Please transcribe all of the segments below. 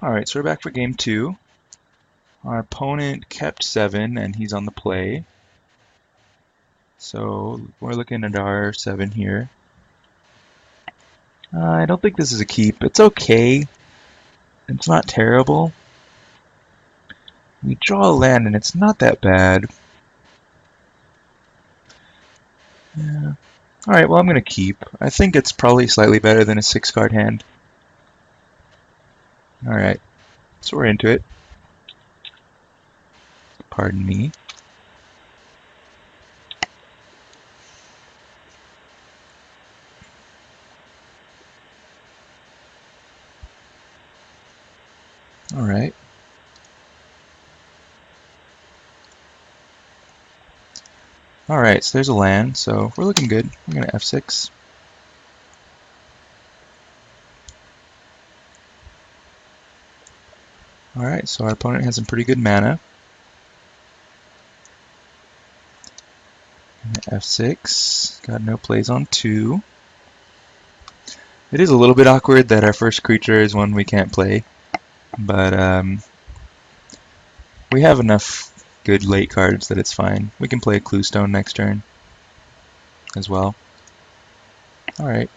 Alright, so we're back for game 2. Our opponent kept 7 and he's on the play. So we're looking at our 7 here. I don't think this is a keep. It's okay. It's not terrible. We draw a land and it's not that bad. Yeah. Alright, well I'm going to keep. I think it's probably slightly better than a 6-card hand. Alright, so we're into it. Pardon me. Alright. Alright, so there's a land, so we're looking good. We're going to F6. Alright, so our opponent has some pretty good mana. F6, got no plays on 2. It is a little bit awkward that our first creature is one we can't play, but we have enough good late cards that it's fine. We can play a Cluestone next turn as well. Alright.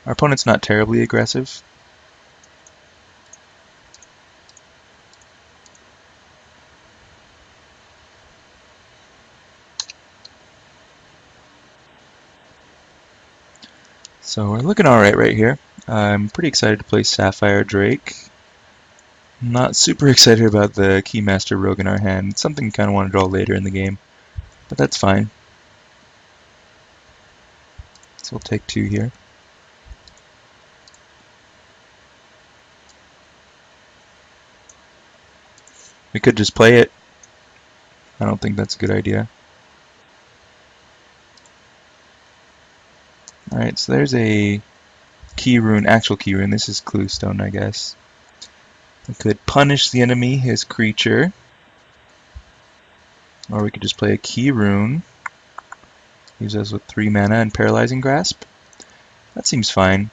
Our opponent's not terribly aggressive. So we're looking alright right here. I'm pretty excited to play Sapphire Drake. Not super excited about the Keymaster Rogue in our hand. It's something I kind of want to draw later in the game, but that's fine. So we'll take 2 here. We could just play it. I don't think that's a good idea. Alright, so there's a key rune, actual key rune. This is Cluestone, I guess. We could punish the enemy, his creature. Or we could just play a key rune. Leaves us with 3 mana and Paralyzing Grasp. That seems fine.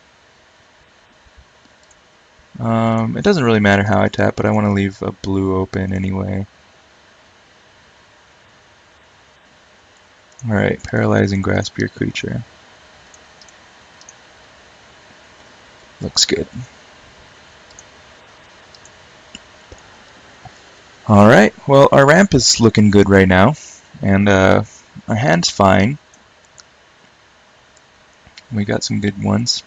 It doesn't really matter how I tap, but I want to leave a blue open anyway. Alright, Paralyzing Grasp your creature. Looks good. Alright, well our ramp is looking good right now, and our hand's fine. We got some good ones.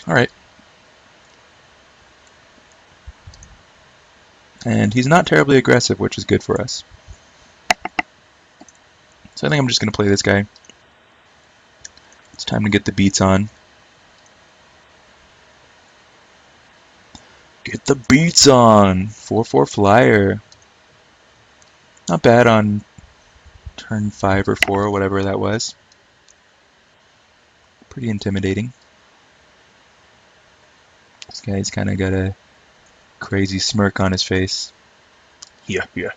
Alright. And he's not terribly aggressive, which is good for us. So I think I'm just going to play this guy. It's time to get the beats on. Get the beats on! 4/4 flyer. Not bad on turn 5 or 4 or whatever that was. Pretty intimidating. This guy's kind of got a crazy smirk on his face. Yeah. Yeah.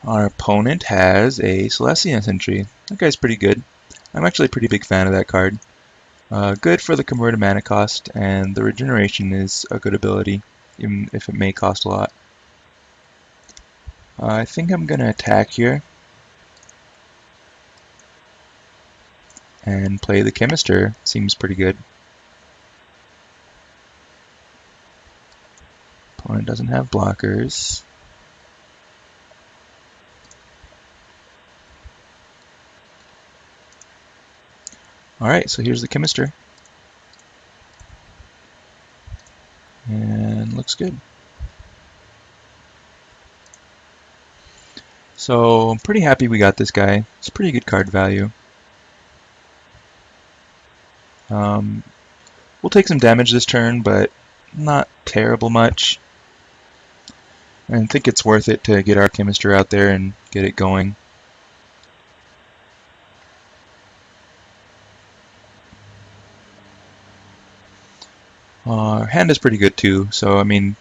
Our opponent has a Celestia Sentry. That guy's pretty good. I'm actually a pretty big fan of that card. Good for the converted mana cost, and the regeneration is a good ability, even if it may cost a lot. I think I'm going to attack here and play the Chemister. Seems pretty good. Opponent doesn't have blockers. Alright, so here's the Chemister. And looks good. So I'm pretty happy we got this guy. It's a pretty good card value. We'll take some damage this turn, but not terrible much. I think it's worth it to get our chemistry out there and get it going. Our hand is pretty good too, so I mean,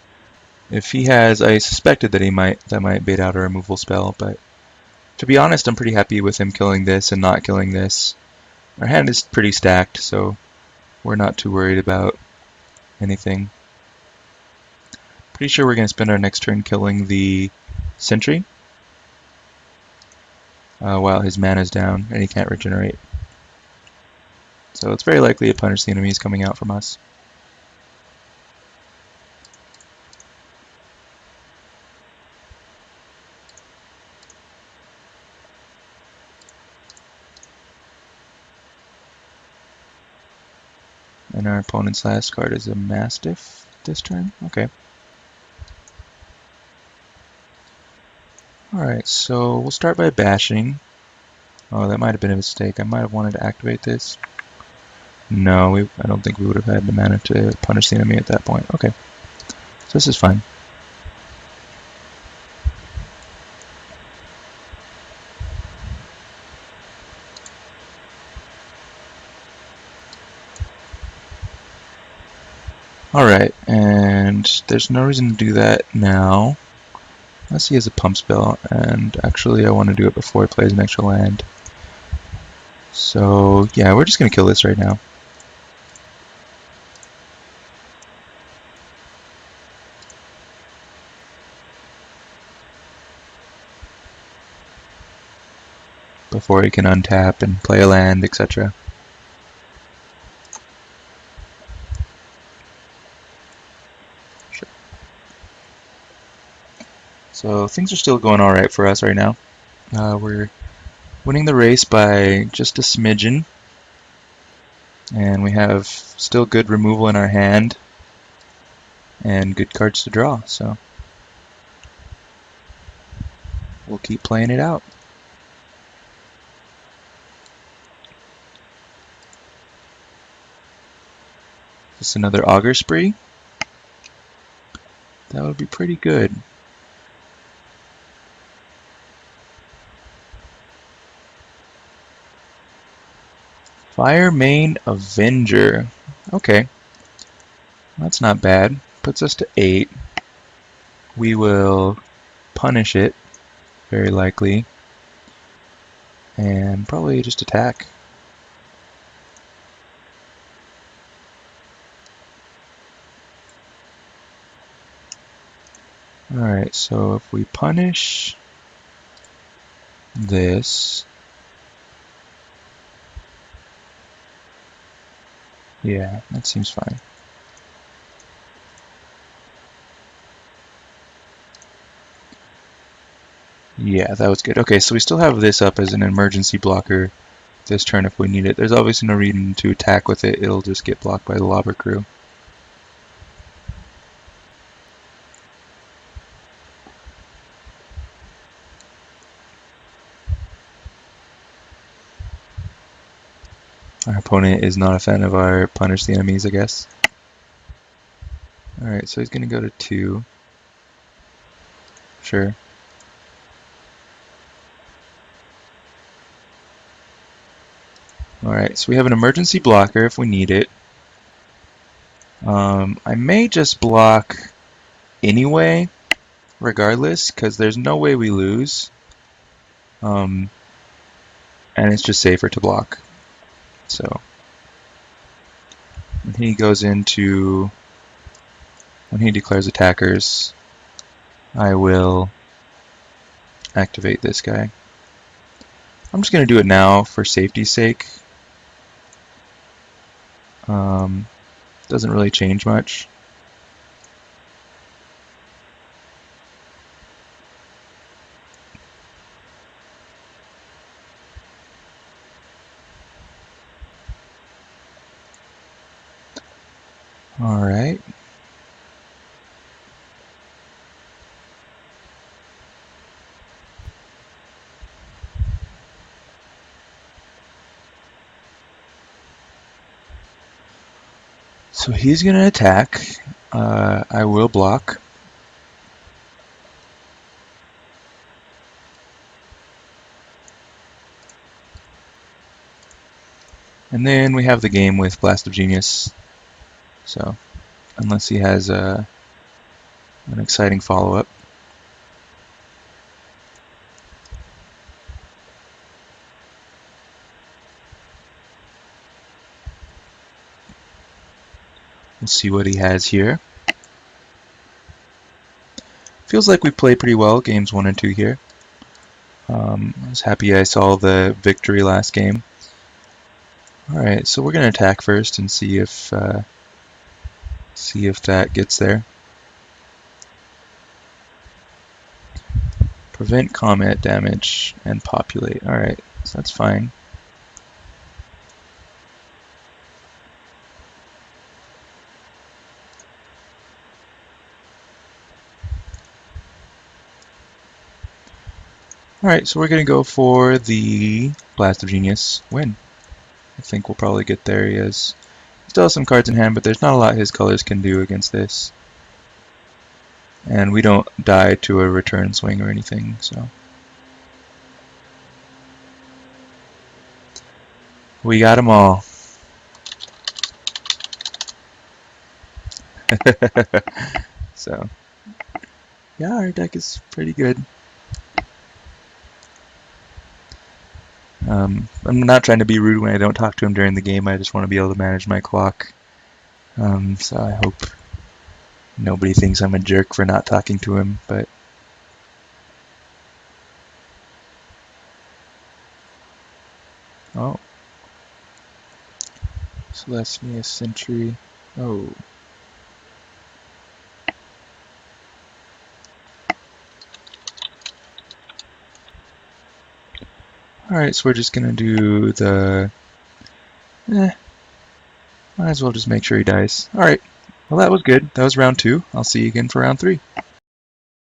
if he has, I suspected that that might bait out a removal spell, but to be honest, I'm pretty happy with him killing this and not killing this. Our hand is pretty stacked, so we're not too worried about anything. Pretty sure we're going to spend our next turn killing the sentry while his mana's down and he can't regenerate. So it's very likely to punish the enemies coming out from us. And our opponent's last card is a Mastiff this turn? Okay. Alright, so we'll start by bashing. Oh, that might have been a mistake. I might have wanted to activate this. No, I don't think we would have had the mana to punish the enemy at that point. Okay, so this is fine. Alright, and there's no reason to do that now. Unless he has a pump spell, and actually I want to do it before he plays an extra land. So yeah, we're just going to kill this right now. Before he can untap and play a land, etc. Sure. So things are still going alright for us right now. We're winning the race by just a smidgen. And we have still good removal in our hand. And good cards to draw, so we'll keep playing it out. Just another Augur Spree. That would be pretty good. Fire Mane Avenger. Okay. That's not bad. Puts us to 8. We will punish it, very likely. And probably just attack. Alright, so if we punish this, yeah, that seems fine. Yeah, that was good. Okay, so we still have this up as an emergency blocker this turn if we need it. There's obviously no reason to attack with it. It'll just get blocked by the Lobber Crew. Our opponent is not a fan of our punish the enemies, I guess. Alright, so he's going to go to 2. Sure. Alright, so we have an emergency blocker if we need it. I may just block anyway, regardless, because there's no way we lose. And it's just safer to block. So when he declares attackers, I will activate this guy. I'm just going to do it now for safety's sake. Doesn't really change much. Alright. So he's going to attack. I will block. And then we have the game with Blast of Genius. So, unless he has an exciting follow-up. We'll see what he has here. Feels like we played pretty well games 1 and 2 here. I was happy I saw the victory last game. Alright, so we're going to attack first and see if that gets there. Prevent combat damage and populate. Alright, so that's fine. Alright, so we're going to go for the Blast of Genius win. I think we'll probably get there. He still has some cards in hand, but there's not a lot his colors can do against this. And we don't die to a return swing or anything, so. We got them all. So, yeah, our deck is pretty good. I'm not trying to be rude when I don't talk to him during the game. I just want to be able to manage my clock. So I hope nobody thinks I'm a jerk for not talking to him, but oh, Celestia Sentry. Oh. Alright, so we're just gonna do the... might as well just make sure he dies. Alright, well that was good. That was round 2. I'll see you again for round 3.